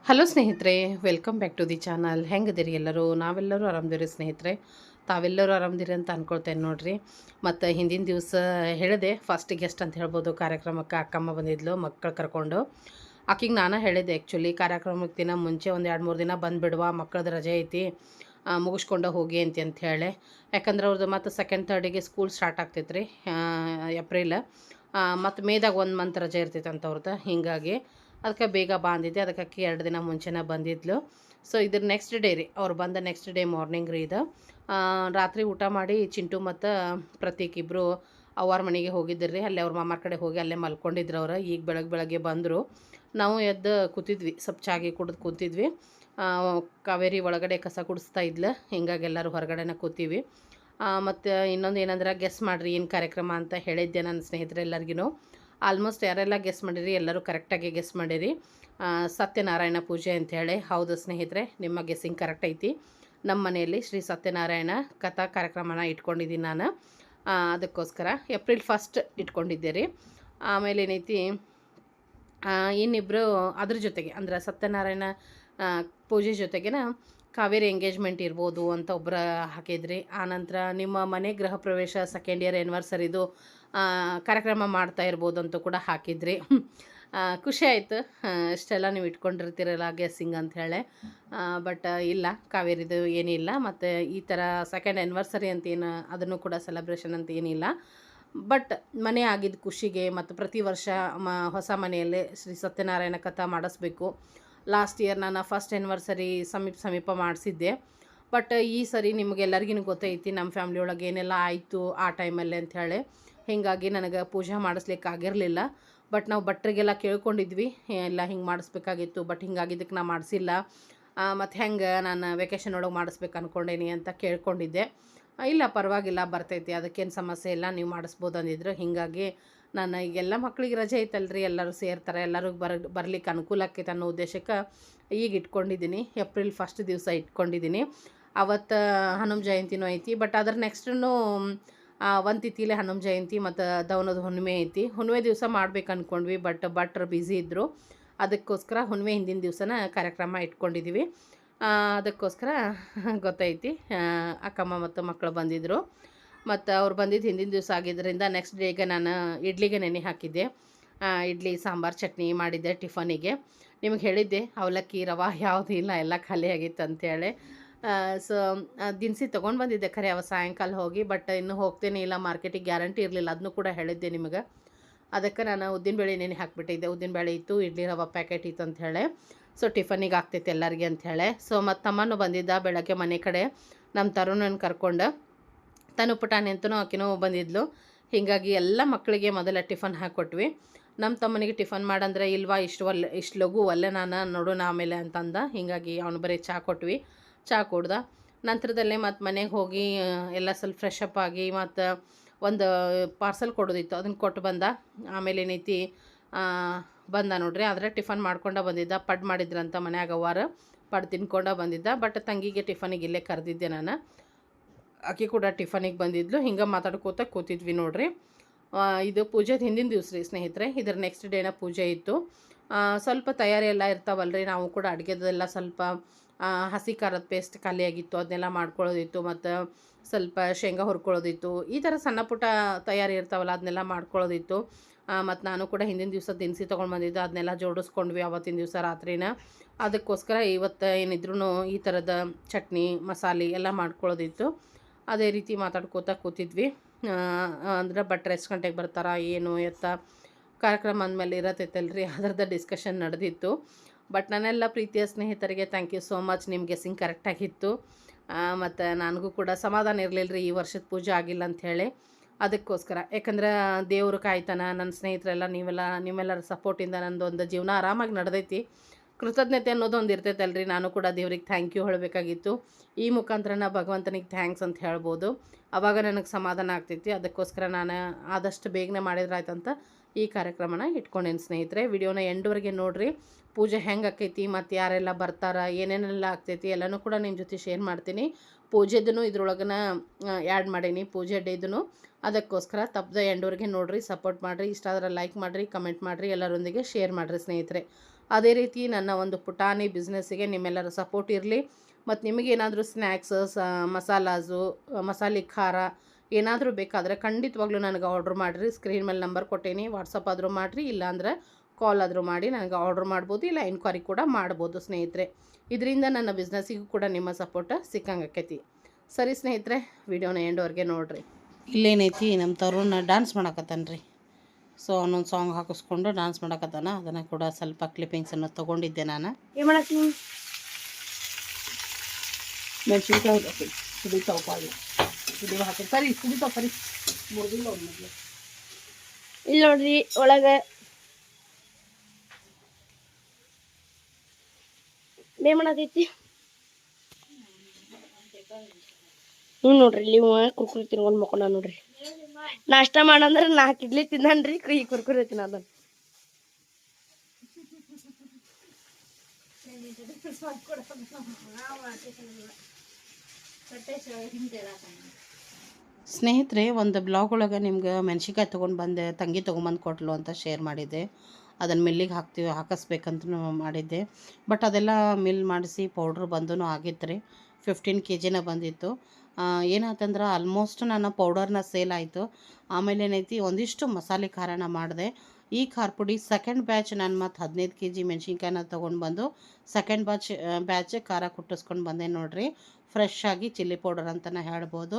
Hello ಸ್ನೇಹಿತರೆ, welcome back to the channel. ಹೆಂಗದಿರಿ ಎಲ್ಲರೂ? ನಾವೆಲ್ಲರೂ ಆರಾಮದಿರಿ ಸ್ನೇಹಿತರೆ. ತಾವೆಲ್ಲರೂ ಆರಾಮದಿರಿ ಅಂತ ಅಂದ್ಕೊಳ್ತೇನೆ ನೋಡ್ರಿ. ಮತ್ತು ಹಿಂದಿನ ದಿವಸ ಹೇಳಿದೆ ಫಸ್ಟ್ ಗೆಸ್ಟ್ ಅಂತ ಹೇಳ್ಬೋದು ಕಾರ್ಯಕ್ರಮಕ್ಕೆ ಅಕ್ಕಮ್ಮ ಬಂದಿದ್ಲು ಮಕ್ಕಳು ಕರ್ಕೊಂಡು. ಆಕಿಗೆ ನಾನು ಹೇಳಿದೆ ಆ್ಯಕ್ಚುಲಿ ಕಾರ್ಯಕ್ರಮಕ್ಕೆ ದಿನ ಮುಂಚೆ ಒಂದು 2-3 ದಿನ ಬಂದುಬಿಡುವ, ಮಕ್ಕಳದ್ದು ರಜೆ ಐತಿ, ಮುಗಿಸ್ಕೊಂಡು ಹೋಗಿ ಅಂತ ಹೇಳಿ. ಯಾಕಂದ್ರೆ ಅವ್ರದ್ದು ಮತ್ತು ಸೆಕೆಂಡ್ ತರ್ಡಿಗೆ ಸ್ಕೂಲ್ ಸ್ಟಾರ್ಟ್ ಆಗ್ತೈತೆ ರೀ, ಏಪ್ರಿಲ್. ಮತ್ತು ಮೇದಾಗ 1 ಮಂತ್ ರಜೆ ಇರ್ತೈತೆ ಅಂತ ಅವ್ರದ್ದು. ಹೀಗಾಗಿ ಅದಕ್ಕೆ ಬೇಗ ಬಂದಿದ್ದೆ. ಅದಕ್ಕೆ ಅಕ್ಕಿ 2 ದಿನ ಮುಂಚೆನೇ ಬಂದಿದ್ಲು. ಸೊ ಇದ್ರ ನೆಕ್ಸ್ಟ್ ಡೇ ರೀ, ಅವ್ರು ಬಂದ ನೆಕ್ಸ್ಟ್ ಡೇ ಮಾರ್ನಿಂಗ್ ರೀ ಇದು. ರಾತ್ರಿ ಊಟ ಮಾಡಿ ಚಿಂಟು ಮತ್ತು ಪ್ರತೀಕ್ ಇಬ್ಬರು ಅವ್ರ ಮನೆಗೆ ಹೋಗಿದ್ದರು ರೀ. ಅಲ್ಲೇ ಅವ್ರ ಮಾಮಾರ ಕಡೆ ಹೋಗಿ ಅಲ್ಲೇ ಮಲ್ಕೊಂಡಿದ್ರು ಅವ್ರು. ಈಗ ಬೆಳಗ್ಗೆ ಬಂದರು. ನಾವು ಎದ್ದು ಕೂತಿದ್ವಿ, ಸ್ವಲ್ಪ ಚಾಗಿ ಕುಡಿದು ಕೂತಿದ್ವಿ. ಕಾವೇರಿ ಒಳಗಡೆ ಕಸ ಗುಡಿಸ್ತಾ ಇದ್ಲು. ಹಿಂಗಾಗಿ ಎಲ್ಲರೂ ಹೊರಗಡೆನೇ ಕೂತೀವಿ. ಮತ್ತು ಇನ್ನೊಂದು ಏನಂದ್ರೆ, ಗೆಸ್ ಮಾಡಿರಿ ಏನು ಕಾರ್ಯಕ್ರಮ ಅಂತ ಹೇಳಿದ್ದೆ ನನ್ನ ಸ್ನೇಹಿತರೆಲ್ಲರಿಗೂ. ಆಲ್ಮೋಸ್ಟ್ ಯಾರೆಲ್ಲ ಗೆಸ್ ಮಾಡಿರಿ ಎಲ್ಲರೂ ಕರೆಕ್ಟಾಗಿ ಗೆಸ್ ಮಾಡಿರಿ. ಸತ್ಯನಾರಾಯಣ ಪೂಜೆ ಅಂಥೇಳಿ. ಹೌದು ಸ್ನೇಹಿತರೆ, ನಿಮ್ಮ ಗೆಸ್ಸಿಂಗ್ ಕರೆಕ್ಟ್ ಐತಿ. ನಮ್ಮ ಮನೆಯಲ್ಲಿ ಶ್ರೀ ಸತ್ಯನಾರಾಯಣ ಕಥಾ ಕಾರ್ಯಕ್ರಮನ ಇಟ್ಕೊಂಡಿದ್ದೀನಿ ನಾನು. ಅದಕ್ಕೋಸ್ಕರ ಏಪ್ರಿಲ್ 1 ಇಟ್ಕೊಂಡಿದ್ದೆ ರೀ. ಆಮೇಲೆ ಏನೈತಿ, ಇನ್ನಿಬ್ಬರು ಅದ್ರ ಜೊತೆಗೆ ಅಂದ್ರೆ ಸತ್ಯನಾರಾಯಣ ಪೂಜೆ ಜೊತೆಗೇನ ಕಾವೇರಿ ಎಂಗೇಜ್ಮೆಂಟ್ ಇರ್ಬೋದು ಅಂತ ಒಬ್ಬರು ಹಾಕಿದ್ರಿ. ಆನಂತರ ನಿಮ್ಮ ಮನೆ ಗೃಹ ಪ್ರವೇಶ ಸೆಕೆಂಡ್ ಇಯರ್ ಆ್ಯನಿವರ್ಸರಿದು ಕಾರ್ಯಕ್ರಮ ಮಾಡ್ತಾ ಇರ್ಬೋದು ಅಂತ ಕೂಡ ಹಾಕಿದ್ರಿ. ಖುಷಿ ಆಯಿತು. ಇಷ್ಟೆಲ್ಲ ನೀವು ಇಟ್ಕೊಂಡಿರ್ತೀರಲ್ಲ ಗೆಸ್ಸಿಂಗ್ ಅಂಥೇಳಿ. ಬಟ್ ಇಲ್ಲ, ಕಾವೇರಿದು ಏನಿಲ್ಲ. ಮತ್ತು ಈ ಥರ ಸೆಕೆಂಡ್ ಆ್ಯನಿವರ್ಸರಿ ಅಂತ ಏನು ಅದನ್ನು ಕೂಡ ಸೆಲೆಬ್ರೇಷನ್ ಅಂತ ಏನಿಲ್ಲ. ಬಟ್ ಮನೆ ಆಗಿದ್ದ ಖುಷಿಗೆ ಮತ್ತು ಪ್ರತಿ ವರ್ಷ ಹೊಸ ಮನೆಯಲ್ಲೇ ಶ್ರೀ ಸತ್ಯನಾರಾಯಣ ಕಥಾ ಮಾಡಿಸ್ಬೇಕು. ಲಾಸ್ಟ್ ಇಯರ್ ನಾನು ಫಸ್ಟ್ ಆ್ಯನಿವರ್ಸರಿ ಸಮೀಪ ಮಾಡಿಸಿದ್ದೆ. ಬಟ್ ಈ ಸರಿ ನಿಮಗೆಲ್ಲರಿಗೂ ಗೊತ್ತೈತಿ ನಮ್ಮ ಫ್ಯಾಮ್ಲಿ ಒಳಗೆ ಏನೆಲ್ಲ ಆಯಿತು ಆ ಟೈಮಲ್ಲಿ ಅಂಥೇಳಿ. ಹೀಗಾಗಿ ನನಗೆ ಪೂಜೆ ಮಾಡಿಸ್ಲಿಕ್ಕೆ ಆಗಿರಲಿಲ್ಲ. ಬಟ್ ನಾವು ಭಟ್ರಿಗೆಲ್ಲ ಕೇಳ್ಕೊಂಡಿದ್ವಿ, ಎಲ್ಲ ಹಿಂಗೆ ಮಾಡಿಸ್ಬೇಕಾಗಿತ್ತು. ಬಟ್ ಹಿಂಗಾಗಿದ್ದಕ್ಕೆ ನಾ ಮಾಡಿಸಿಲ್ಲ. ಮತ್ತು ಹೆಂಗೆ ನಾನು ವೆಕೇಷನ್ ಒಳಗೆ ಮಾಡಿಸ್ಬೇಕು ಅಂದ್ಕೊಂಡೇನಿ ಅಂತ ಕೇಳ್ಕೊಂಡಿದ್ದೆ. ಇಲ್ಲ ಪರವಾಗಿಲ್ಲ, ಬರ್ತೈತಿ, ಅದಕ್ಕೇನು ಸಮಸ್ಯೆ ಇಲ್ಲ, ನೀವು ಮಾಡಿಸ್ಬೋದು ಅಂದಿದ್ರು. ಹೀಗಾಗಿ ನಾನು ಈಗೆಲ್ಲ ಮಕ್ಳಿಗೆ ರಜೆ ಐತಲ್ರಿ, ಎಲ್ಲರೂ ಸೇರ್ತಾರೆ, ಎಲ್ಲರಿಗೂ ಬರ್ಲಿಕ್ಕೆ ಅನುಕೂಲ ಆಕೈತೆ ಅನ್ನೋ ಉದ್ದೇಶಕ್ಕೆ ಈಗ ಇಟ್ಕೊಂಡಿದ್ದೀನಿ. ಏಪ್ರಿಲ್ 1 ದಿವಸ ಇಟ್ಕೊಂಡಿದ್ದೀನಿ. ಅವತ್ತು ಹನುಮ ಜಯಂತಿನೂ ಐತಿ. ಬಟ್ ಅದ್ರ ನೆಕ್ಸ್ಟೂ ಒಂದು ತಿಥಿಲೇ ಹನುಮ ಜಯಂತಿ ಮತ್ತು ದವನದ ಹುಣ್ಣಿಮೆ ಐತಿ. ಹುಣ್ಣಿಮೆ ದಿವಸ ಮಾಡ್ಬೇಕು ಅಂದ್ಕೊಂಡ್ವಿ. ಬಟ್ ಭಟ್ರು ಬ್ಯುಸಿ ಇದ್ದರು. ಅದಕ್ಕೋಸ್ಕರ ಹುಣ್ಣಿಮೆ ಹಿಂದಿನ ದಿವಸನ ಕಾರ್ಯಕ್ರಮ ಇಟ್ಕೊಂಡಿದ್ದೀವಿ. ಅದಕ್ಕೋಸ್ಕರ ಗೊತ್ತೈತಿ, ಅಕ್ಕಮ್ಮ ಮತ್ತು ಮಕ್ಕಳು ಬಂದಿದ್ದರು. ಮತ್ತು ಅವ್ರು ಬಂದಿದ್ದು ಹಿಂದಿನ ದಿವಸ ಆಗಿದ್ದರಿಂದ ನೆಕ್ಸ್ಟ್ ಡೇಗೆ ನಾನು ಇಡ್ಲಿಗೆ ನೆನೆ ಹಾಕಿದ್ದೆ. ಇಡ್ಲಿ ಸಾಂಬಾರು ಚಟ್ನಿ ಮಾಡಿದ್ದೆ ಟಿಫನಿಗೆ. ನಿಮಗೆ ಹೇಳಿದ್ದೆ ಅವಲಕ್ಕಿ ರವೆ ಯಾವುದೂ ಇಲ್ಲ, ಎಲ್ಲ ಖಾಲಿ ಆಗಿತ್ತು ಅಂಥೇಳಿ. ಸೊ ದಿನಸಿ ತೊಗೊಂಡು ಬಂದಿದ್ದೆ ಖರೆ ಅವ ಸಾಯಂಕಾಲ ಹೋಗಿ. ಬಟ್ ಇನ್ನೂ ಹೋಗ್ತೇನೆ ಇಲ್ಲ ಮಾರ್ಕೆಟಿಗೆ, ಗ್ಯಾರಂಟಿ ಇರಲಿಲ್ಲ. ಅದನ್ನು ಕೂಡ ಹೇಳಿದ್ದೆ ನಿಮಗೆ. ಅದಕ್ಕೆ ನಾನು ಉದ್ದಿನಬೇಳೆ ನೆನೆ ಹಾಕಿಬಿಟ್ಟಿದ್ದೆ. ಉದ್ದಿನಬೇಳೆ ಇತ್ತು, ಇಡ್ಲಿ ರವೆ ಪ್ಯಾಕೆಟ್ ಇತ್ತು ಅಂಥೇಳಿ. ಸೊ ಟಿಫನಿಗೆ ಆಗ್ತೈತೆ ಎಲ್ಲರಿಗೆ ಅಂಥೇಳಿ. ಸೊ ಮತ್ತು ತಮ್ಮನೂ ಬಂದಿದ್ದ ಬೆಳಗ್ಗೆ ಮನೆ ಕಡೆ. ನಮ್ಮ ತರುಣನ ಕರ್ಕೊಂಡು, ತನು ಪುಟಾಣಿ ಅಂತನೂ ಆಕಿನೂ ಬಂದಿದ್ಲು. ಹೀಗಾಗಿ ಎಲ್ಲ ಮಕ್ಕಳಿಗೆ ಮೊದಲ ಟಿಫನ್ ಹಾಕ್ಕೊಟ್ವಿ. ನಮ್ಮ ತಮ್ಮನಿಗೆ ಟಿಫನ್ ಮಾಡಂದ್ರೆ ಇಲ್ವಾ, ಇಷ್ಟು ಲಘು ಒಲ್ಲೆ ನಾನು ನೋಡೋಣ ಆಮೇಲೆ ಅಂತಂದ. ಹೀಗಾಗಿ ಅವನು ಬರೀ ಚಹಾ ಕೊಟ್ವಿ. ಚಹಾ ಕುಡ್ದ ನಂತರದಲ್ಲೇ ಮತ್ತು ಮನೆಗೆ ಹೋಗಿ ಎಲ್ಲ ಸ್ವಲ್ಪ ಫ್ರೆಶ್ ಅಪ್ ಆಗಿ ಮತ್ತು ಒಂದು ಪಾರ್ಸಲ್ ಕೊಡೋದಿತ್ತು, ಅದನ್ನು ಕೊಟ್ಟು ಬಂದ. ಆಮೇಲೆ ಏನೈತಿ, ಬಂದ ನೋಡ್ರಿ. ಆದರೆ ಟಿಫನ್ ಮಾಡ್ಕೊಂಡು ಬಂದಿದ್ದ. ಪಡ್ ಮಾಡಿದ್ರಂತ ಮನ್ಯಾಗ ಅವ್ವಾರು, ಪಡ್ ತಿನ್ಕೊಂಡು ಬಂದಿದ್ದ. ಬಟ್ ತಂಗಿಗೆ ಟಿಫನಿಗೆ ಇಲ್ಲೇ ಕರೆದಿದ್ದೆ ನಾನು. ಆಕೆ ಕೂಡ ಟಿಫನಿಗೆ ಬಂದಿದ್ಲು. ಹಿಂಗೆ ಮಾತಾಡ್ಕೋತ ಕೂತಿದ್ವಿ ನೋಡ್ರಿ. ಇದು ಪೂಜೆದು ಹಿಂದಿನ ದಿವಸ ರೀ ಸ್ನೇಹಿತರೆ. ಇದ್ರ ನೆಕ್ಸ್ಟ್ ಡೇನ ಪೂಜೆ ಇತ್ತು. ಸ್ವಲ್ಪ ತಯಾರಿ ಎಲ್ಲ ಇರ್ತಾವಲ್ರಿ, ನಾವು ಕೂಡ ಅಡುಗೆದೆಲ್ಲ ಸ್ವಲ್ಪ ಹಸಿ ಖಾರದ ಪೇಸ್ಟ್ ಖಾಲಿಯಾಗಿತ್ತು, ಅದನ್ನೆಲ್ಲ ಮಾಡ್ಕೊಳ್ಳೋದಿತ್ತು. ಮತ್ತು ಸ್ವಲ್ಪ ಶೇಂಗಾ ಹುರ್ಕೊಳ್ಳೋದಿತ್ತು. ಈ ಥರ ಸಣ್ಣ ಪುಟ್ಟ ತಯಾರಿ ಇರ್ತಾವಲ್ಲ, ಅದನ್ನೆಲ್ಲ ಮಾಡ್ಕೊಳ್ಳೋದಿತ್ತು. ಮತ್ತು ನಾನು ಕೂಡ ಹಿಂದಿನ ದಿವಸ ದಿನಸಿ ತೊಗೊಂಡು ಬಂದಿದ್ದು, ಅದನ್ನೆಲ್ಲ ಜೋಡಿಸ್ಕೊಂಡ್ವಿ ಆವತ್ತಿನ ದಿವಸ ರಾತ್ರಿನ. ಅದಕ್ಕೋಸ್ಕರ ಇವತ್ತು ಏನಿದ್ರೂ ಈ ಥರದ ಚಟ್ನಿ ಮಸಾಲೆ ಎಲ್ಲ ಮಾಡ್ಕೊಳ್ಳೋದಿತ್ತು. ಅದೇ ರೀತಿ ಮಾತಾಡ್ಕೋತಾ ಕೂತಿದ್ವಿ. ಅಂದ್ರೆ ಭಟ್ರು ಎಷ್ಟು ಗಂಟೆಗೆ ಬರ್ತಾರ ಏನು ಎತ್ತ ಕಾರ್ಯಕ್ರಮ ಅಂದಮೇಲೆ ಇರತ್ತೈತಲ್ರಿ, ಅದರದ್ದು ಡಿಸ್ಕಷನ್ ನಡೆದಿತ್ತು. ಬಟ್ ನನ್ನೆಲ್ಲ ಪ್ರೀತಿಯ ಸ್ನೇಹಿತರಿಗೆ ಥ್ಯಾಂಕ್ ಯು ಸೋ ಮಚ್. ನಿಮ್ಮ ಗೆಸ್ಸಿಂಗ್ ಕರೆಕ್ಟಾಗಿತ್ತು. ಮತ್ತು ನನಗೂ ಕೂಡ ಸಮಾಧಾನ ಇರಲಿಲ್ಲ ರೀ, ಈ ವರ್ಷದ ಪೂಜೆ ಆಗಿಲ್ಲ ಅಂಥೇಳಿ. ಅದಕ್ಕೋಸ್ಕರ, ಯಾಕಂದ್ರೆ ದೇವರು ಕಾಯ್ತಾನ, ನನ್ನ ಸ್ನೇಹಿತರೆಲ್ಲ ನಿಮ್ಮೆಲ್ಲರ ಸಪೋರ್ಟಿಂದ ನಂದೊಂದು ಜೀವನ ಆರಾಮಾಗಿ ನಡೆದೈತಿ. ಕೃತಜ್ಞತೆ ಅನ್ನೋದು ಒಂದು ಇರ್ತೈತಲ್ರಿ. ನಾನು ಕೂಡ ದೇವ್ರಿಗೆ ಥ್ಯಾಂಕ್ ಯು ಹೇಳಬೇಕಾಗಿತ್ತು. ಈ ಮುಖಾಂತರ ಭಗವಂತನಿಗೆ ಥ್ಯಾಂಕ್ಸ್ ಅಂತ ಹೇಳ್ಬೋದು. ಆವಾಗ ನನಗೆ ಸಮಾಧಾನ ಆಗ್ತೈತಿ. ಅದಕ್ಕೋಸ್ಕರ ನಾನು ಆದಷ್ಟು ಬೇಗನೆ ಮಾಡಿದ್ರಾಯ್ತಂತ ಈ ಕಾರ್ಯಕ್ರಮನ ಇಟ್ಕೊಂಡೇನು ಸ್ನೇಹಿತರೆ. ವಿಡಿಯೋನ ಎಂಡ್ವರೆಗೆ ನೋಡಿರಿ. ಪೂಜೆ ಹೆಂಗೆ ಆಕೈತಿ ಮತ್ತು ಯಾರೆಲ್ಲ ಬರ್ತಾರ, ಏನೇನೆಲ್ಲ ಆಗ್ತೈತಿ ಎಲ್ಲನೂ ಕೂಡ ನಿಮ್ಮ ಜೊತೆ ಶೇರ್ ಮಾಡ್ತೀನಿ. ಪೂಜೆದೂ ಇದ್ರೊಳಗನ ಆ್ಯಡ್ ಮಾಡೀನಿ, ಪೂಜೆ ಡೇದೂ. ಅದಕ್ಕೋಸ್ಕರ ತಪ್ಪದೆ ಎಂಡ್ವರೆಗೆ ನೋಡಿರಿ, ಸಪೋರ್ಟ್ ಮಾಡಿರಿ. ಇಷ್ಟ ಆದರೆ ಲೈಕ್ ಮಾಡಿರಿ, ಕಮೆಂಟ್ ಮಾಡಿರಿ, ಎಲ್ಲರೊಂದಿಗೆ ಶೇರ್ ಮಾಡಿರಿ ಸ್ನೇಹಿತರೆ. ಅದೇ ರೀತಿ ನನ್ನ ಒಂದು ಪುಟಾಣಿ ಬಿಸ್ನೆಸ್ಸಿಗೆ ನಿಮ್ಮೆಲ್ಲರ ಸಪೋರ್ಟ್ ಇರಲಿ. ಮತ್ತು ನಿಮಗೇನಾದರೂ ಸ್ನ್ಯಾಕ್ಸ್, ಮಸಾಲಾಸು, ಮಸಾಲೆ ಖಾರ ಏನಾದರೂ ಬೇಕಾದರೆ ಖಂಡಿತವಾಗ್ಲೂ ನನಗೆ ಆರ್ಡ್ರ್ ಮಾಡಿರಿ. ಸ್ಕ್ರೀನ್ ಮೇಲೆ ನಂಬರ್ ಕೊಟ್ಟೇನಿ, ವಾಟ್ಸಪ್ ಆದರೂ ಮಾಡಿರಿ, ಇಲ್ಲಾಂದ್ರೆ ಕಾಲ್ ಆದರೂ ಮಾಡಿ ನನಗೆ ಆರ್ಡ್ರ್ ಮಾಡ್ಬೋದು, ಇಲ್ಲ ಎನ್ಕ್ವೈರಿ ಕೂಡ ಮಾಡ್ಬೋದು ಸ್ನೇಹಿತರೆ. ಇದರಿಂದ ನನ್ನ ಬಿಸ್ನೆಸ್ಸಿಗೂ ಕೂಡ ನಿಮ್ಮ ಸಪೋರ್ಟ್ ಸಿಕ್ಕಂಗಾಕೈತಿ. ಸರಿ ಸ್ನೇಹಿತರೆ, ವಿಡಿಯೋನ ಎಂಡ್ವರೆಗೆ ನೋಡಿರಿ. ಇಲ್ಲೇನೈತಿ, ನಮ್ಮ ತರುಣ ಡ್ಯಾನ್ಸ್ ಮಾಡಕತ್ತಾನ ರೀ. ಸೊ ಅವನೊಂದು ಸಾಂಗ್ ಹಾಕಿಸ್ಕೊಂಡು ಡ್ಯಾನ್ಸ್ ಮಾಡಕತ್ತಾನ. ಅದನ್ನು ಕೂಡ ಸ್ವಲ್ಪ ಕ್ಲಿಪ್ಪಿಂಗ್ಸನ್ನು ತೊಗೊಂಡಿದ್ದೆ ನಾನು. ಏನು ಮಾಡತ್ತೀನಿ? ಮೆಣಸಿನ್ಕಾಯಿ ಸುಡಿತಾವ ಪಾಳು ಸುಡಿವ ಹಾಕಿ ಸರಿ ಸುಡಿತಾವ ಸರಿ ಮುರಿದಿಲ್ಲ ಅವ್ರು ಮೊದಲು. ಇಲ್ಲಿ ನೋಡ್ರಿ ಒಳಗೆ ಏನ್ ಮಾಡತೈತಿ? ನೋಡ್ರಿ ಇಲ್ಲಿ ಕುರ್ಕುರಿ ತಿನ್ಕೊಂಡ್ ಮಕ್ಕೊಂಡ ನೋಡ್ರಿ. ನಾಷ್ಟ ಮಾಡಂದ್ರೆ 4 ಇಡ್ಲಿ ತಿಂದನ್ರಿ, ಈ ಕುರ್ಕುರಿ ತಿನ್ನದ. ಸ್ನೇಹಿತರೆ, ಒಂದು ಬ್ಲಾಗ್ ಒಳಗೆ ನಿಮ್ಗೆ ಮೆಣಸಿನ್ಕಾಯಿ ತೊಗೊಂಡು ಬಂದೆ, ತಂಗಿ ತೊಗೊಂಬಂದು ಕೊಟ್ಲು ಅಂತ ಶೇರ್ ಮಾಡಿದ್ದೆ. ಅದನ್ನು ಮಿಲ್ಲಿಗೆ ಹಾಕಿಸ್ಬೇಕಂತ ಮಾಡಿದ್ದೆ. ಬಟ್ ಅದೆಲ್ಲ ಮಿಲ್ ಮಾಡಿಸಿ ಪೌಡ್ರ್ ಬಂದೂ ಆಗಿತ್ತು ರೀ. 15 kg ಬಂದಿತ್ತು. ಏನಾಯ್ತಂದ್ರೆ ಆಲ್ಮೋಸ್ಟ್ ನನ್ನ ಪೌಡರ್ನ ಸೇಲ್ ಆಯಿತು. ಆಮೇಲೆ ಏನೈತಿ, ಒಂದಿಷ್ಟು ಮಸಾಲೆ ಖಾರನ ಮಾಡಿದೆ. ಈ ಖಾರ ಪುಡಿ ಸೆಕೆಂಡ್ ಬ್ಯಾಚ್ ನಾನು ಮತ್ತು 15 kg ಮೆಣಸಿನ್ಕಾಯಿನ ತೊಗೊಂಡು ಬಂದು ಸೆಕೆಂಡ್ ಬ್ಯಾಚ್ ಖಾರ ಕುಟ್ಟಿಸ್ಕೊಂಡು ಬಂದೆ ನೋಡಿರಿ. ಫ್ರೆಶ್ ಆಗಿ ಚಿಲ್ಲಿ ಪೌಡರ್ ಅಂತಲೇ ಹೇಳ್ಬೋದು.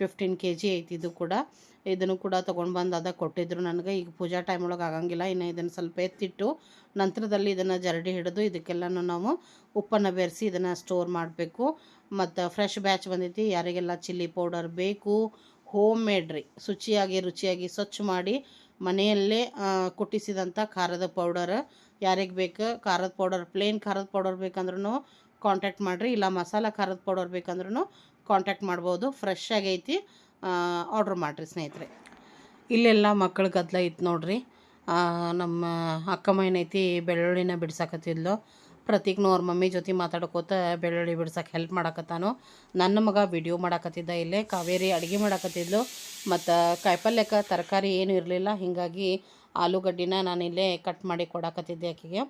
15 kg ಐತಿ ಇದು ಕೂಡ. ಇದನ್ನು ಕೂಡ ತೊಗೊಂಡು ಬಂದು ಅದ ಕೊಟ್ಟಿದ್ರು ನನಗೆ. ಈಗ ಪೂಜಾ ಟೈಮ್ ಒಳಗೆ ಆಗಂಗಿಲ್ಲ, ಇನ್ನು ಇದನ್ನು ಸ್ವಲ್ಪ ಎತ್ತಿಟ್ಟು ನಂತರದಲ್ಲಿ ಇದನ್ನು ಜರಡಿ ಹಿಡಿದು ಇದಕ್ಕೆಲ್ಲನೂ ನಾವು ಉಪ್ಪನ್ನು ಬೆರೆಸಿ ಇದನ್ನು ಸ್ಟೋರ್ ಮಾಡಬೇಕು. ಮತ್ತು ಫ್ರೆಶ್ ಬ್ಯಾಚ್ ಬಂದೈತಿ. ಯಾರಿಗೆಲ್ಲ ಚಿಲ್ಲಿ ಪೌಡರ್ ಬೇಕು, ಹೋಮ್ ಮೇಡ್ ರೀ, ರುಚಿಯಾಗಿ ಸ್ವಚ್ಛ ಮಾಡಿ ಮನೆಯಲ್ಲೇ ಕುಟ್ಟಿಸಿದಂಥ ಖಾರದ ಪೌಡರ್ ಯಾರಿಗೆ ಬೇಕು, ಖಾರದ ಪೌಡರ್ ಪ್ಲೇನ್ ಖಾರದ ಪೌಡರ್ ಬೇಕಂದ್ರೂ ಕಾಂಟ್ಯಾಕ್ಟ್ ಮಾಡಿರಿ, ಇಲ್ಲ ಮಸಾಲ ಖಾರದ ಪೌಡರ್ ಬೇಕಂದ್ರೂ ಕಾಂಟ್ಯಾಕ್ಟ್ ಮಾಡ್ಬೋದು. ಫ್ರೆಶ್ ಆಗೈತಿ, ಆರ್ಡ್ರ್ ಮಾಡಿರಿ ಸ್ನೇಹಿತರೆ. ಇಲ್ಲೆಲ್ಲ ಮಕ್ಕಳ ಗದ್ದಲ ಇತ್ತು ನೋಡ್ರಿ. ನಮ್ಮ ಅಕ್ಕಮ್ಮ ಏನೈತಿ ಬೆಳ್ಳುಳ್ಳಿನ ಬಿಡ್ಸಾಕತ್ತಿದ್ಲು. ಪ್ರತೀಕ್ನು ಅವ್ರ ಮಮ್ಮಿ ಜೊತೆ ಮಾತಾಡ್ಕೋತ ಬೆಳ್ಳುಳ್ಳಿ ಬಿಡ್ಸಕ್ಕೆ ಹೆಲ್ಪ್ ಮಾಡಕತ್ತಾನು. ನನ್ನ ಮಗ ವಿಡಿಯೋ ಮಾಡಕತ್ತಿದ್ದ. ಇಲ್ಲೇ ಕಾವೇರಿ ಅಡುಗೆ ಮಾಡಕತ್ತಿದ್ಲು. ಮತ್ತು ಕಾಯಿಪಲ್ಯಕ್ಕೆ ತರಕಾರಿ ಏನೂ ಇರಲಿಲ್ಲ, ಹೀಗಾಗಿ ಆಲೂಗಡ್ಡಿನ ನಾನಿಲ್ಲೇ ಕಟ್ ಮಾಡಿ ಕೊಡಕತ್ತಿದ್ದೆ ಆಕೆಗೆ.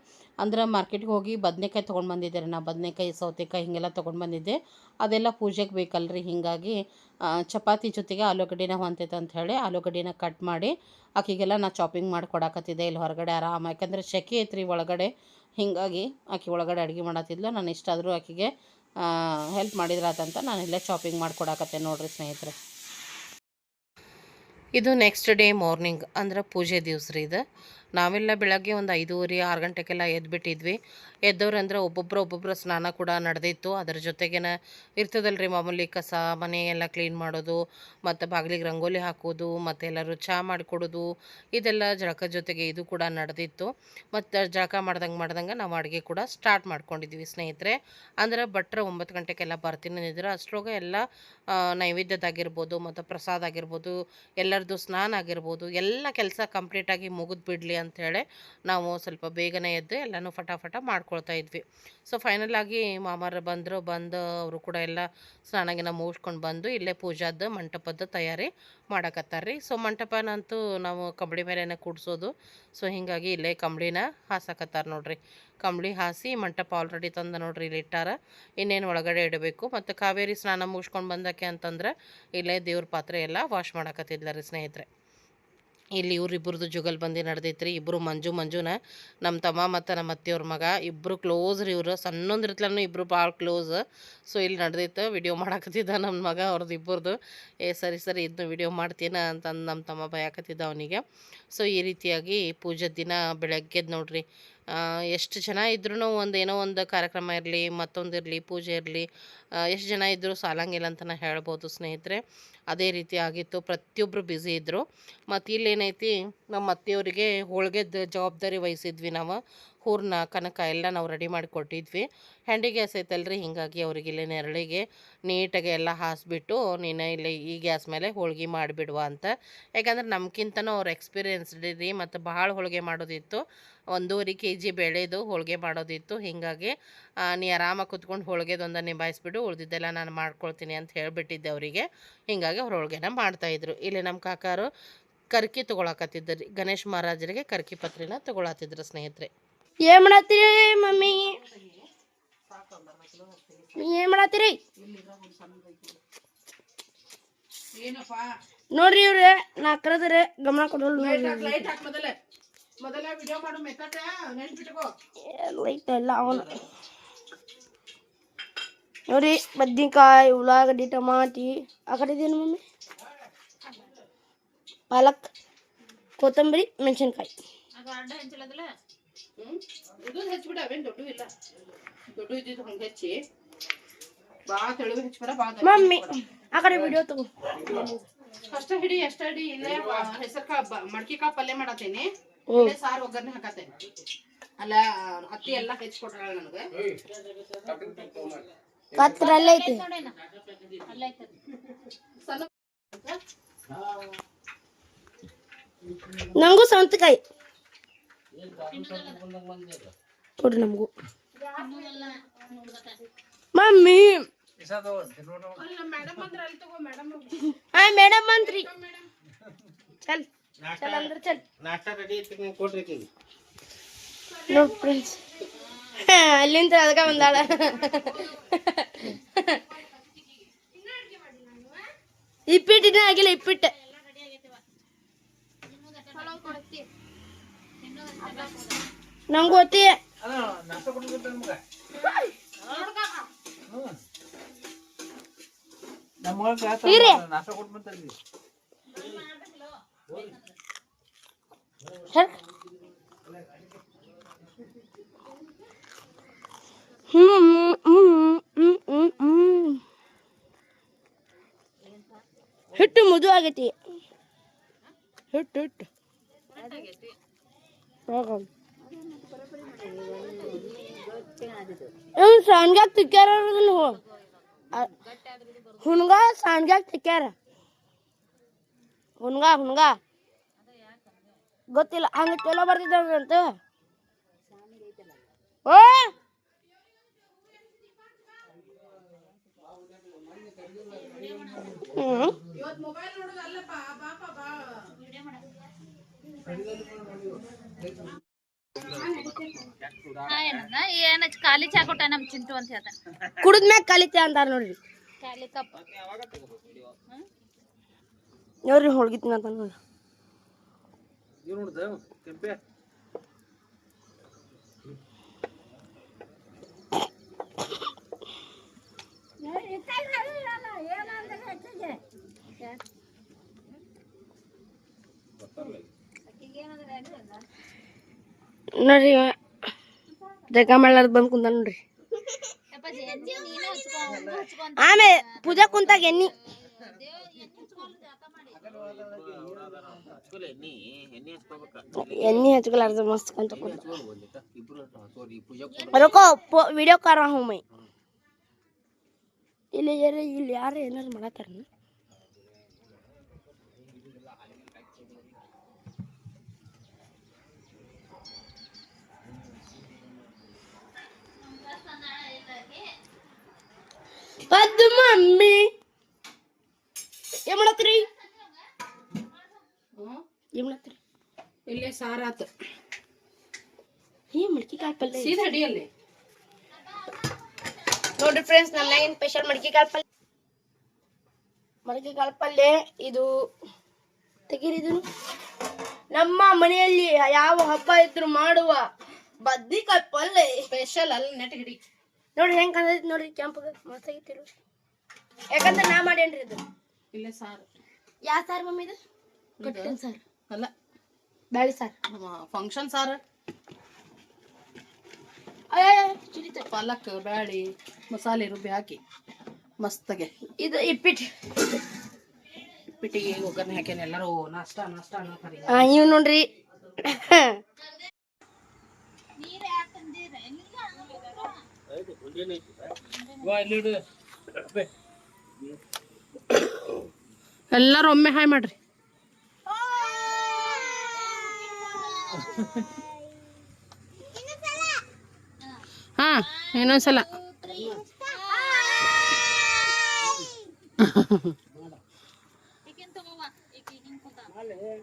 ಅಂದ್ರೆ ಮಾರ್ಕೆಟ್ಗೆ ಹೋಗಿ ಬದನೆಕಾಯಿ ತೊಗೊಂಡು ಬಂದಿದ್ದೆ ರೀ. ನಾ ಬದನೆಕಾಯಿ, ಸೌತೆಕಾಯಿ ಹೀಗೆಲ್ಲ ತೊಗೊಂಡು ಬಂದಿದ್ದೆ. ಅದೆಲ್ಲ ಪೂಜೆಗೆ ಬೇಕಲ್ರಿ, ಹೀಗಾಗಿ ಚಪಾತಿ ಜೊತೆಗೆ ಆಲೂಗಡ್ಡಿನ ಹೊಂತೈತೆ ಅಂತ ಹೇಳಿ ಆಲೂಗಡ್ಡಿನ ಕಟ್ ಮಾಡಿ ಆಕೆಗೆಲ್ಲ ನಾ ಚಾಪಿಂಗ್ ಮಾಡಿ ಕೊಡಕತ್ತಿದ್ದೆ. ಇಲ್ಲಿ ಹೊರಗಡೆ ಆರಾಮ, ಯಾಕಂದರೆ ಸೆಕೆ ಐತ್ರಿ ಒಳಗಡೆ, ಹೀಗಾಗಿ ಆಕೆ ಒಳಗಡೆ ಅಡುಗೆ ಮಾಡತ್ತಿದ್ಲು. ನಾನು ಇಷ್ಟಾದರೂ ಆಕೆಗೆ ಹೆಲ್ಪ್ ಮಾಡಿದ್ರಾತಂತ ನಾನು ಇಲ್ಲೇ ಚಾಪಿಂಗ್ ಮಾಡಿ ಕೊಡಕತ್ತೆ ನೋಡಿರಿ ಸ್ನೇಹಿತರೆ. ಇದು ನೆಕ್ಸ್ಟ್ ಡೇ ಮಾರ್ನಿಂಗ್, ಅಂದ್ರೆ ಪೂಜೆ ದಿವಸ ರೀ ಇದು. ನಾವೆಲ್ಲ ಬೆಳಗ್ಗೆ ಒಂದು 5:30, 6 ಗಂಟೆಗೆಲ್ಲ ಎದ್ದುಬಿಟ್ಟಿದ್ವಿ. ಎದ್ದವ್ರಂದ್ರೆ ಒಬ್ಬೊಬ್ಬರು ಸ್ನಾನ ಕೂಡ ನಡೆದಿತ್ತು. ಅದರ ಜೊತೆಗೇನ ಇರ್ತದಲ್ರಿ ಮಾಮೂಲಿ ಕಸ ಮನೆಯೆಲ್ಲ ಕ್ಲೀನ್ ಮಾಡೋದು, ಮತ್ತು ಬಾಗಿಲಿಗೆ ರಂಗೋಲಿ ಹಾಕೋದು, ಮತ್ತು ಎಲ್ಲರೂ ಚಹಾ ಮಾಡಿಕೊಡೋದು, ಇದೆಲ್ಲ ಜಳಕದ ಜೊತೆಗೆ ಇದು ಕೂಡ ನಡೆದಿತ್ತು. ಮತ್ತು ಜಳಕ ಮಾಡ್ದಂಗೆ ನಾವು ಅಡುಗೆ ಕೂಡ ಸ್ಟಾರ್ಟ್ ಮಾಡ್ಕೊಂಡಿದ್ವಿ ಸ್ನೇಹಿತರೆ. ಅಂದ್ರೆ ಭಟ್ರು 9 ಗಂಟೆಗೆಲ್ಲ ಬರ್ತೀನಿ ಅಂದಿದ್ರು. ಅಷ್ಟರೊಳಗೆ ಎಲ್ಲ ನೈವೇದ್ಯದಾಗಿರ್ಬೋದು ಮತ್ತು ಪ್ರಸಾದ ಆಗಿರ್ಬೋದು, ಎಲ್ಲರದ್ದು ಸ್ನಾನ ಆಗಿರ್ಬೋದು, ಎಲ್ಲ ಕೆಲಸ ಕಂಪ್ಲೀಟಾಗಿ ಮುಗಿದು ಬಿಡಲಿ ಅಂಥೇಳಿ ನಾವು ಸ್ವಲ್ಪ ಬೇಗನೆ ಎದ್ದು ಎಲ್ಲನೂ ಫಟಾಫಟ ಮಾಡ್ಕೊಳ್ತಾ ಇದ್ವಿ. ಸೊ ಫೈನಲ್ ಆಗಿ ಮಾಮಾರು ಬಂದು ಅವರು ಕೂಡ ಎಲ್ಲ ಸ್ನಾನಗಿನ ಮುಗಿಸ್ಕೊಂಡು ಬಂದು ಇಲ್ಲೇ ಪೂಜಾದ ಮಂಟಪದ ತಯಾರಿ ಮಾಡಕತ್ತಾರ್ರಿ. ಸೊ ಮಂಟಪನಂತೂ ನಾವು ಕಂಬಳಿ ಮೇಲೆನೇ ಕೂಡಿಸೋದು. ಸೊ ಹೀಗಾಗಿ ಇಲ್ಲೇ ಕಂಬಳಿನ ಹಾಸಕತ್ತಾರೆ ನೋಡ್ರಿ. ಕಂಬಳಿ ಹಾಸಿ ಮಂಟಪ ಆಲ್ರೆಡಿ ತಂದು ನೋಡ್ರಿ ಇಲ್ಲಿ ಇಟ್ಟಾರ. ಇನ್ನೇನು ಒಳಗಡೆ ಇಡಬೇಕು. ಮತ್ತು ಕಾವೇರಿ ಸ್ನಾನ ಮುಗಿಸ್ಕೊಂಡು ಬಂದಕ್ಕೆ ಅಂತಂದ್ರೆ ಇಲ್ಲೇ ದೇವ್ರ ಪಾತ್ರೆ ಎಲ್ಲ ವಾಶ್ ಮಾಡಕತ್ತಿದ್ಲಾರಿ ಸ್ನೇಹಿತರೆ. ಇಲ್ಲಿ ಇವ್ರಿಬ್ಬರದು ಜುಗಲ್ಬಂದಿ ನಡೆದೈತ್ರಿ. ಇಬ್ಬರು ಮಂಜುನ ನಮ್ಮ ತಮ್ಮ ಮತ್ತು ನಮ್ಮ ಅತ್ತೆಯವ್ರ ಮಗ ಇಬ್ಬರು ಕ್ಲೋಸ್ ರೀ. ಇವರು ಸಣ್ಣೊಂದಿರ್ತ್ಲೂ ಇಬ್ಬರು ಭಾಳ ಕ್ಲೋಸ್. ಸೊ ಇಲ್ಲಿ ನಡೆದೈತೆ. ವಿಡಿಯೋ ಮಾಡಕತ್ತಿದ್ದ ನಮ್ಮ ಮಗ ಅವ್ರದ್ದು ಇಬ್ಬರದು. ಸರಿ ಇದನ್ನು ವಿಡಿಯೋ ಮಾಡ್ತೀನ ಅಂತಂದು ನಮ್ಮ ತಮ್ಮ ಭಯಕತ್ತಿದ್ದ ಅವನಿಗೆ. ಸೊ ಈ ರೀತಿಯಾಗಿ ಪೂಜೆ ದಿನ ಬೆಳಗ್ಗೆದ್ದು ನೋಡ್ರಿ, ಎಷ್ಟು ಜನ ಇದ್ರೂ ಏನೋ ಒಂದು ಕಾರ್ಯಕ್ರಮ ಇರಲಿ, ಮತ್ತೊಂದಿರಲಿ, ಪೂಜೆ ಇರಲಿ, ಎಷ್ಟು ಜನ ಇದ್ದರೂ ಸಾಲಂಗಿಲ್ಲ ಅಂತಲೇ ಹೇಳ್ಬೋದು ಸ್ನೇಹಿತರೆ. ಅದೇ ರೀತಿ ಆಗಿತ್ತು. ಪ್ರತಿಯೊಬ್ಬರು ಬ್ಯುಸಿ ಇದ್ದರು. ಮತ್ತು ಇಲ್ಲೇನೈತಿ, ನಮ್ಮ ಅತ್ತೆಯವರಿಗೆ ಹೋಳ್ಗೆದ ಜವಾಬ್ದಾರಿ ವಹಿಸಿದ್ವಿ ನಾವು. ಹೂರ್ಣ ಕನಕ ಎಲ್ಲ ನಾವು ರೆಡಿ ಮಾಡಿ ಕೊಟ್ಟಿದ್ವಿ. ಹ್ಯಾಂಡಿ ಗ್ಯಾಸ್ ಐತಲ್ರಿ, ಹೀಗಾಗಿ ಅವ್ರಿಗೆ ಇಲ್ಲೇ ನೆರಳಿಗೆ ನೀಟಾಗಿ ಎಲ್ಲ ಹಾಸ್ಬಿಟ್ಟು ನೀನು ಇಲ್ಲಿ ಈ ಗ್ಯಾಸ್ ಮೇಲೆ ಹೋಳ್ಗೆ ಮಾಡಿಬಿಡುವ ಅಂತ. ಯಾಕಂದ್ರೆ ನಮ್ಗಿಂತನೂ ಅವ್ರು ಎಕ್ಸ್ಪೀರಿಯನ್ಸ್ಡ್ ರೀ. ಮತ್ತು ಭಾಳ ಹೋಳಿಗೆ ಮಾಡೋದಿತ್ತು. 1.5 kg ಬೇಳೆದು ಹೋಳಿಗೆ ಮಾಡೋದಿತ್ತು. ಹೀಗಾಗಿ ನೀ ಆರಾಮಾಗಿ ಕುತ್ಕೊಂಡು ಹೋಳಿಗೆದೊಂದು ನಿಭಾಯಿಸ್ಬಿಡು, ಉಳಿದಿದ್ದೆಲ್ಲ ನಾನು ಮಾಡ್ಕೊಳ್ತೀನಿ ಅಂತ ಹೇಳಿಬಿಟ್ಟಿದ್ದೆ ಅವರಿಗೆ. ಹೀಗಾಗಿ ಅವ್ರು ಹೋಳಿಗೆನ ಮಾಡ್ತಾಯಿದ್ರು. ಇಲ್ಲಿ ನಮ್ಮ ಕಾಕಾರು ಕರ್ಕಿ ತೊಗೊಳಕತ್ತಿದ್ದರು ರೀ. ಗಣೇಶ ಮಹಾರಾಜರಿಗೆ ಕರ್ಕಿ ಪತ್ರಿನ ತೊಗೊಳತ್ತಿದ್ರು ಸ್ನೇಹಿತರೆ. ಏನ್ ಮಾಡತ್ತೀರಿ ಮಮ್ಮಿ? ಏನ್ ಮಾಡತ್ತೀರಿ? ಏನಪ್ಪ ನೋಡ್ರಿ ಇವ್ರೆ ನಾ ಕರೆದ್ರೆ ಗಮನ ಕೊಡೋಲ್ಲ. ಲೈಟ್ ಹಾಕ್ ಮೊದಲ ವಿಡಿಯೋ ಮಾಡು ಮೆಥಡ್ ನೆನ್ಪಿಟ್ಕೋ. ಲೈಟ್ ಎಲ್ಲ ಅವನು ನೋಡ್ರಿ ಬದ್ನಿಕಾಯಿ ಉಳ್ಳಾಗಡ್ಡಿ ಟಮಾಟಿ ಆ ಕಡೆ ಇದೇನು ಮಮ್ಮಿ ಪಾಲಕ್ ಕೊತ್ತಂಬರಿ ಮೆಣಸಿನ್ಕಾಯಿ ಇದು ಹೆಚ್ಚಿಬಿಡ ಅವೇನು ದೊಡ್ಡ ಇಲ್ಲ ದೊಡ್ಡ ಇದ್ದಿದ್ದು ಹಂಗೆ ಹೆಚ್ಚಿ ಭಾಳ ತೆಳುವೆ ಹೆಚ್ಚಿಬಿಡ ಭಾಳ ಮಮ್ಮಿ ಆ ಕಡೆ ವಿಡಿಯೋ ತಗೋ ಅಷ್ಟ ಹಿಡಿ ಇಲ್ಲೇ ಹೆಸರು ಮಡ್ಕಿ ಕಾಳು ಪಲ್ಯ ಮಾಡತ್ತೇನೆ ಇಲ್ಲೇ ಸಾರು ಒಗ್ಗರಣೆ ಹಾಕತ್ತೇನೆ ಅಲ್ಲ ಅತ್ತಿ ಎಲ್ಲ ಹೆಚ್ಚಿಕೊಟ್ರಾಳ ನನಗೆ ಕತ್ರಲ್ಲೇ ಐತಿ ನಂಗೂ ಸೌಂತಕಾಯಿ ಕೊಡ್ರಿ ನಮಗೂ ಮಮ್ಮಿ ಮೇಡಮ್ ಅಂತ್ರಿ ಚಲ್ ಚಲ್ ಅಂದ್ರೆ ಚಲ್ ನೋಡ್ ಫ್ರೆಂಡ್ಸ್ ಅಲ್ಲಿಂದ ಅದಕ್ಕ ಬಂದಾಳ ಇಪ್ಪಿಟ್ಟಿನ ಆಗಿಲ್ಲ ಇಪ್ಪಿಟ್ಟು ನಂಗೆ ಗೊತ್ತಿ ಹಿಟ್ಟು ಮುದು ಆಗೈತಿ ಹಿಟ್ಟು ಹಿಟ್ಟು ಸಾನ್ಗ್ಯಾಗ ತಿಕ್ಕ್ಯಾರ ಹುಣ್ಗ ಸಾನ್ಗ್ಯಾಗ ತಿಕ್ಕ್ಯಾರ ಹುಣ್ಗ ಗೊತ್ತಿಲ್ಲ ಹಂಗ ಚಲೋ ಬರ್ತಿದ್ದಂತ ಓ ಏನ ಖಾಲಿ ಚಾ ಕೊಟ್ಟ ನಮ್ ಚಿಂಟು ಅಂತ ಹೇಳ್ತಾನೆ ಕುಡಿದ್ಮ್ಯಾಗ ಕಲಿತೆ ಅಂತಾರ ನೋಡ್ರಿ ಖಾಲಿ ಕಪ್ ನೋಡ್ರಿ ಹೋಳ್ಗಿ ತಿನ್ನಂತ ನೋಡ್ರಿ ನೋಡ್ರಿ ಜಗ ಮಾಡ್ಲಾರ್ದ ಬಂದ್ ಕುಂತ ನೋಡ್ರಿ ಆಮೇಲೆ ಪೂಜಾ ಕುಂತಾಗ ಎಣ್ಣಿ ಎಣ್ಣಿ ಹಚ್ಕೊಲಾರ್ದ ಮಸ್ತ್ ಅಂತ ರೊಕ್ಕ ವಿಡಿಯೋ ಕಾರ ಹೋಮೈ ಇಲ್ಲಿ ಯಾರು ಏನಾರು ಮಾಡತ್ತಾರ ಪದ್ದು ಮಮ್ಮಿ ಏನ್ ಮಾಡತ್ತೀರಿ ಇಲ್ಲೇ ಸಾರಾತ ಮಡ್ಕಿಕಾಯಿ ಪಲ್ಯ ಸೀದಾ ಅಡಿಯಲ್ಲಿ ನೋಡ್ರಿ ಫ್ರೆಂಡ್ಸ್ ನನ್ನ ಏನ್ ಸ್ಪೆಷಲ್ ಮಡಕಿಕಾಯಿ ಪಲ್ಯ ಇದು ತೆಗೀರಿದನು ನಮ್ಮ ಮನೆಯಲ್ಲಿ ಯಾವ ಹಬ್ಬ ಇದ್ರು ಮಾಡುವ ಬದ್ನಿಕಾಯಿ ಪಲ್ಯ ಸ್ಪೆಷಲ್ ಅಲ್ಲಿ ನೆಟ್ ಹಿಡಿ ನೋಡ್ರಿ ಹೆಂಗ್ ಕಾಣತೈತಿ ನೋಡ್ರಿ ಕೆಂಪಗ ಮಸ್ತ್ ಆಗೈತಿ ಯಾಕಂದ್ರೆ ನಾ ಮಾಡೇನ್ರಿ ಇದು ಇಲ್ಲೇ ಸಾರು ಯಾವ ಸಾರು ಮಮ್ಮಿ ಇದು ಕಟ್ಟಿನ ಸಾರು ಅಲ್ಲ ಬ್ಯಾಳಿ ಸಾರು ಫಂಕ್ಷನ್ ಸಾರು ಪಾಲಕ್ ಬ್ಯಾಳಿ ಮಸಾಲೆ ರುಬ್ಬಿ ಹಾಕಿ ಮಸ್ತಾಗೆ ಇದು ಪಿಟ್ಟಿಗೆ ಒಗ್ಗರಣೆ ಹಾಕ್ಯಾನ ಎಲ್ಲರೂ ನಾಷ್ಟ ಅನ್ನೋತಾರೆ ಇವ್ ನೋಡ್ರಿ ಎಲ್ಲರೂ ಒಮ್ಮೆ ಹಾಯ್ ಮಾಡ್ರಿ ಹಾ ಇನ್ನೊಂದ್ಸಲ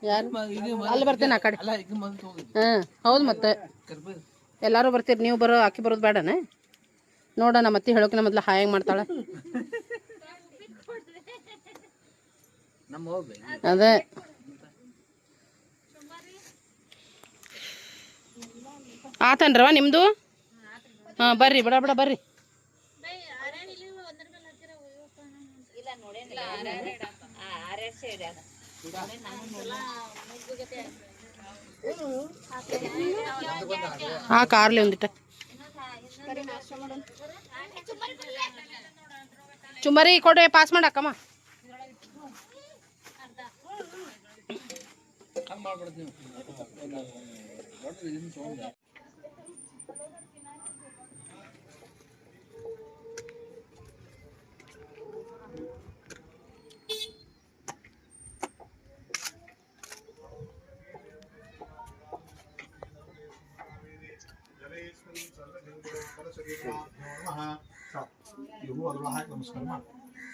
ಯಾರು ಅಲ್ಲಿ ಬರ್ತೇನೆ ಆ ಕಡೆ ಹೌದು ಮತ್ತೆ ಎಲ್ಲರೂ ಬರ್ತೀರಿ, ನೀವು ಆಕಿ ಬರೋದು ಬೇಡನೆ? ನೋಡೋಣ ಮತ್ತೆ ಹೇಳೋಕಿನ ಮೊದಲು ಹಾಯ್ ಹೆಂಗೆ ಮಾಡ್ತಾಳೆ ಅದೇ. ಆತನ್ರವ ನಿಮ್ಮದು? ಹಾಂ ಬರ್ರಿ, ಬಡ ಬಡ ಬರ್ರಿ. ಹಾಂ ಕಾರ್ಲಿ ಒಂದಿಟ್ಟ ಚುಮ್ಮರಿ ಕೊಡೆ, ಪಾಸ್ ಮಾಡಕ್ಕಮ್ಮ.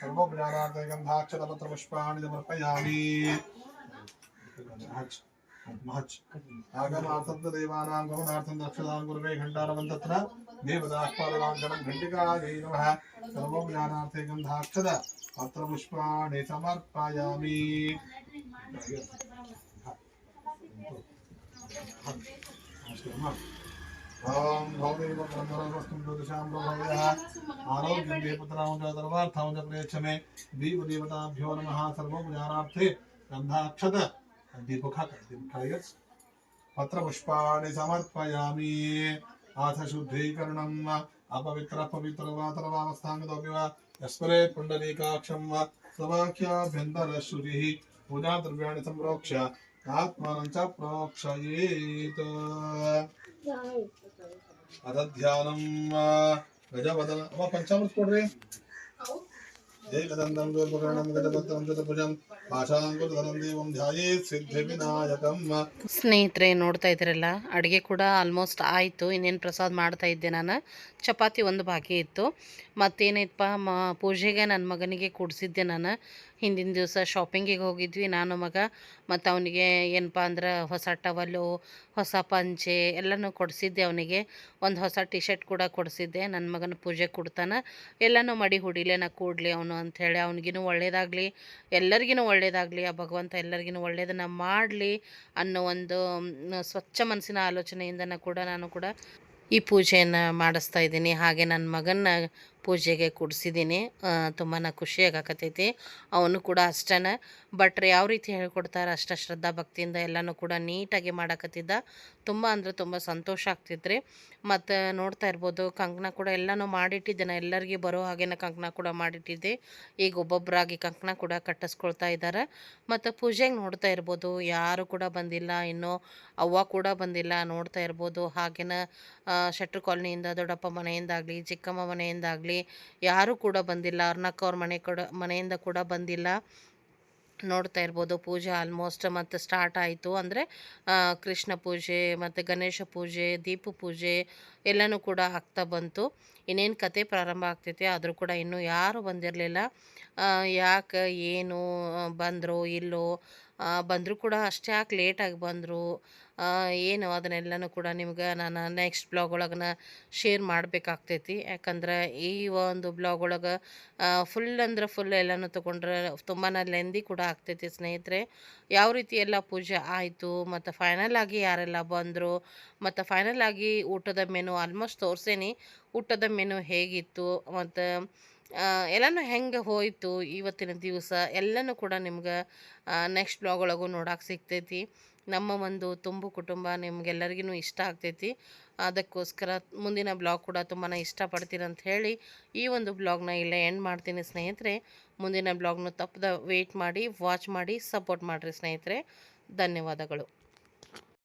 सर्वोपचारार्थगन्धाक्षतपत्रपुष्पाणि समर्पयामि। आगमार्थदेवानां गमनार्थं दक्षदां गुरुवे घण्टारवं तत्र देवदाह्पादनाङ्गनं घण्टिकायै नमः। सर्वोपचारार्थे गन्धाक्षत पत्रपुष्पाणि समर्पयामि। ओम भौदेव ब्रह्मणस्तं ज्योतिषां प्रभवः आरोग्यं देवपुत्रां च सर्वार्थां च प्रेक्षमे देवदेवताभ्यो नमः। सर्वोपचारार्थे गन्धाक्षत दीपकाय पत्रपुष्पाणि समर्पयामि। अथ शुद्धीकरणम् अपवित्रवातरवावस्थाङ्गतोऽपि वा यस्परे पुण्डरीकाक्षं वा समाख्याभ्यन्तरश्रुतिः पूजाद्रव्याणि सम्प्रोक्ष्य आत्मानं च प्रोक्षयेत्। अदध्यानं गजवदन पंचामृत कोड्रे एकदन्तं गोपकर्णं गजपत्रं चतुर्भुजं पाशाङ्कुशधरं देवं ध्यायेत् सिद्धिविनायकम्। ಸ್ನೇಹಿತರೆ, ನೋಡ್ತಾ ಇದ್ದೀರಲ್ಲ, ಅಡುಗೆ ಕೂಡ ಆಲ್ಮೋಸ್ಟ್ ಆಯಿತು. ಇನ್ನೇನು ಪ್ರಸಾದ ಮಾಡ್ತಾ ಇದ್ದೆ ನಾನು. ಚಪಾತಿ ಒಂದು ಬಾಕಿ ಇತ್ತು. ಮತ್ತೇನೈತಪ್ಪ, ಪೂಜೆಗೆ ನನ್ನ ಮಗನಿಗೆ ಕೊಡಿಸಿದ್ದೆ ನಾನು. ಹಿಂದಿನ ದಿವಸ ಶಾಪಿಂಗಿಗೆ ಹೋಗಿದ್ವಿ ನಾನು ಮಗ, ಮತ್ತು ಅವನಿಗೆ ಏನಪ್ಪ ಅಂದ್ರೆ ಹೊಸ ಟವಲ್ಲು, ಹೊಸ ಪಂಚೆ ಎಲ್ಲನೂ ಕೊಡಿಸಿದ್ದೆ. ಅವನಿಗೆ ಒಂದು ಹೊಸ ಟಿ ಶರ್ಟ್ ಕೂಡ ಕೊಡಿಸಿದ್ದೆ. ನನ್ನ ಮಗನ ಪೂಜೆ ಕೊಡ್ತಾನೆ, ಎಲ್ಲನೂ ಮಡಿ ಹುಡಿಲೇನ ಕೂಡಲಿ ಅವನು ಅಂಥೇಳಿ. ಅವನಿಗೂ ಒಳ್ಳೇದಾಗಲಿ, ಎಲ್ಲರಿಗೂ ಒಳ್ಳೇದಾಗಲಿ, ಆ ಭಗವಂತ ಎಲ್ಲರಿಗೂ ಒಳ್ಳೇದನ್ನು ಮಾಡಲಿ ಅನ್ನೋ ಒಂದು ಸ್ವಚ್ಛ ಮನಸ್ಸಿನ ಆಲೋಚನೆಯಿಂದ ನಾನು ಕೂಡ ಈ ಪೂಜೆಯನ್ನು ಮಾಡಿಸ್ತಾ ಇದ್ದೀನಿ. ಹಾಗೆ ನನ್ನ ಮಗನ ಪೂಜೆಗೆ ಕೂಡಿಸಿದ್ದೀನಿ. ತುಂಬಾ ಖುಷಿಯಾಗಕತ್ತೈತಿ. ಅವನು ಕೂಡ ಅಷ್ಟೇ ಭಟ್ರು ಯಾವ ರೀತಿ ಹೇಳ್ಕೊಡ್ತಾರೆ ಅಷ್ಟ ಶ್ರದ್ಧಾ ಭಕ್ತಿಯಿಂದ ಎಲ್ಲನೂ ಕೂಡ ನೀಟಾಗಿ ಮಾಡಕತ್ತಿದ್ದ. ತುಂಬ ಅಂದರೆ ತುಂಬ ಸಂತೋಷ ಆಗ್ತಿದ್ರಿ. ಮತ್ತು ನೋಡ್ತಾ ಇರ್ಬೋದು, ಕಂಕಣ ಕೂಡ ಎಲ್ಲನೂ ಮಾಡಿಟ್ಟಿದ್ದೆ. ನಾನು ಎಲ್ಲರಿಗೂ ಬರೋ ಹಾಗೇನ ಕಂಕಣ ಕೂಡ ಮಾಡಿಟ್ಟಿದ್ದೆ. ಈಗ ಒಬ್ಬೊಬ್ಬರಾಗಿ ಕಂಕಣ ಕೂಡ ಕಟ್ಟಿಸ್ಕೊಳ್ತಾ ಇದ್ದಾರೆ. ಮತ್ತು ಪೂಜೆಗೆ ನೋಡ್ತಾ ಇರ್ಬೋದು, ಯಾರು ಕೂಡ ಬಂದಿಲ್ಲ, ಇನ್ನೂ ಅವ್ವ ಕೂಡ ಬಂದಿಲ್ಲ. ನೋಡ್ತಾ ಇರ್ಬೋದು, ಹಾಗೇನ ಶೆಟ್ರು ಕಾಲನಿಯಿಂದ, ದೊಡ್ಡಪ್ಪ ಮನೆಯಿಂದಾಗಲಿ, ಚಿಕ್ಕಮ್ಮ ಮನೆಯಿಂದಾಗಲಿ ಯಾರೂ ಕೂಡ ಬಂದಿಲ್ಲ. ಅರ್ನಕ್ಕ ಅವ್ರ ಮನೆಯಿಂದ ಕೂಡ ಬಂದಿಲ್ಲ. ನೋಡ್ತಾ ಇರ್ಬೋದು, ಪೂಜೆ ಆಲ್ಮೋಸ್ಟ್ ಮತ್ತು ಸ್ಟಾರ್ಟ್ ಆಯಿತು. ಅಂದರೆ ಕೃಷ್ಣ ಪೂಜೆ ಮತ್ತು ಗಣೇಶ ಪೂಜೆ, ದೀಪ ಪೂಜೆ ಎಲ್ಲನೂ ಕೂಡ ಆಗ್ತಾ ಬಂತು. ಇನ್ನೇನು ಕತೆ ಪ್ರಾರಂಭ ಆಗ್ತೈತೆ, ಆದರೂ ಕೂಡ ಇನ್ನೂ ಯಾರೂ ಬಂದಿರಲಿಲ್ಲ. ಯಾಕೆ ಏನು ಬಂದರು ಇಲ್ಲೋ, ಬಂದರೂ ಕೂಡ ಅಷ್ಟೇ ಯಾಕೆ ಲೇಟಾಗಿ ಬಂದರು ಏನು ಅದನ್ನೆಲ್ಲನೂ ಕೂಡ ನಿಮ್ಗೆ ನಾನು ನೆಕ್ಸ್ಟ್ ಬ್ಲಾಗ್ ಒಳಗೆ ಶೇರ್ ಮಾಡಬೇಕಾಗ್ತೈತಿ. ಯಾಕಂದ್ರೆ ಈ ಒಂದು ಬ್ಲಾಗ್ ಒಳಗೆ ಫುಲ್ ಅಂದ್ರೆ ಫುಲ್ ಎಲ್ಲನೂ ತೊಗೊಂಡ್ರೆ ತುಂಬಾ ಲೆಂದಿ ಕೂಡ ಆಗ್ತೈತಿ ಸ್ನೇಹಿತರೆ. ಯಾವ ರೀತಿ ಎಲ್ಲ ಪೂಜೆ ಆಯಿತು, ಮತ್ತು ಫೈನಲ್ ಆಗಿ ಯಾರೆಲ್ಲ ಬಂದರು, ಮತ್ತು ಫೈನಲ್ ಆಗಿ ಊಟದ ಮೆನು ಆಲ್ಮೋಸ್ಟ್ ತೋರಿಸೇನಿ. ಊಟದ ಮೆನು ಹೇಗಿತ್ತು, ಮತ್ತು ಎಲ್ಲನೂ ಹೆಂಗೆ ಹೋಯಿತು ಇವತ್ತಿನ ದಿವಸ ಎಲ್ಲನೂ ಕೂಡ ನಿಮ್ಗೆ ನೆಕ್ಸ್ಟ್ ಬ್ಲಾಗ್ ಒಳಗೂ ನೋಡೋಕೆ ಸಿಗ್ತೈತಿ. ನಮ್ಮ ಒಂದು ತುಂಬು ಕುಟುಂಬ ನಿಮ್ಗೆಲ್ಲರಿಗೂ ಇಷ್ಟ ಆಗ್ತೈತಿ. ಅದಕ್ಕೋಸ್ಕರ ಮುಂದಿನ ಬ್ಲಾಗ್ ಕೂಡ ತುಂಬಾ ಇಷ್ಟಪಡ್ತೀರಂತ ಹೇಳಿ ಈ ಒಂದು ಬ್ಲಾಗ್ನ ಇಲ್ಲೇ ಎಂಡ್ ಮಾಡ್ತೀನಿ ಸ್ನೇಹಿತರೆ. ಮುಂದಿನ ಬ್ಲಾಗ್ನ ತಪ್ಪದ ವೇಟ್ ಮಾಡಿ, ವಾಚ್ ಮಾಡಿ, ಸಪೋರ್ಟ್ ಮಾಡಿರಿ ಸ್ನೇಹಿತರೆ. ಧನ್ಯವಾದಗಳು.